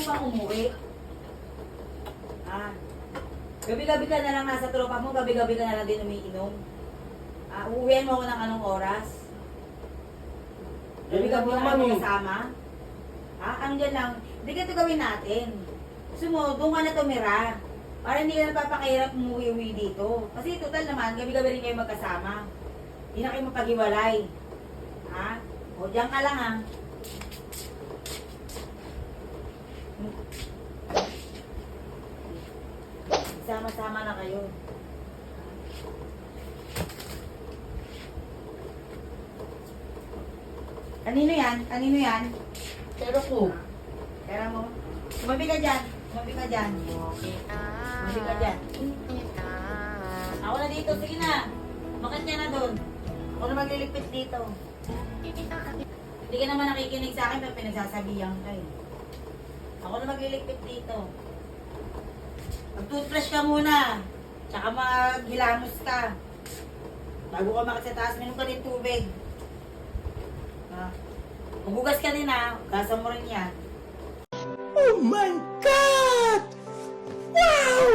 pang umuwi. Ah, gabi-gabi ka na lang nasa tropa mo, gabi-gabi ka na lang din umiinom. Ah, uuwihan mo ako ng anong oras? Gabi-gabi Yan na naman ako eh. kasama? Ah, andyan lang. Hindi ka ito gawin natin. Gusto mo, doon ka na tumira. Para hindi ka napapakahirap umuwi-uwi dito. Kasi total naman, gabi-gabi rin kayo magkasama. Hindi na kayo mapaghiwalay. Ha? O, diyan ka lang ha. Sama-sama na kayo. Kanino yan? Kanino yan? Pero ko. Pera mo. Tumabi ka dyan. Tumabi ka dyan. Tumabi ka dyan. Ako na dito. Sige na. Bakit ka na doon? Ako na magliligpit dito. Hindi ka naman nakikinig sa akin pero pinagsasabihan ka eh. Ako na magliligpit dito. Mag-toothbrush ka muna. Tsaka maghilamos ka. Bago ka makit sa taas, minum ka din tubig. Ha? Magugas ka din ha. Hugasan mo rin yan. Oh my God! Wow!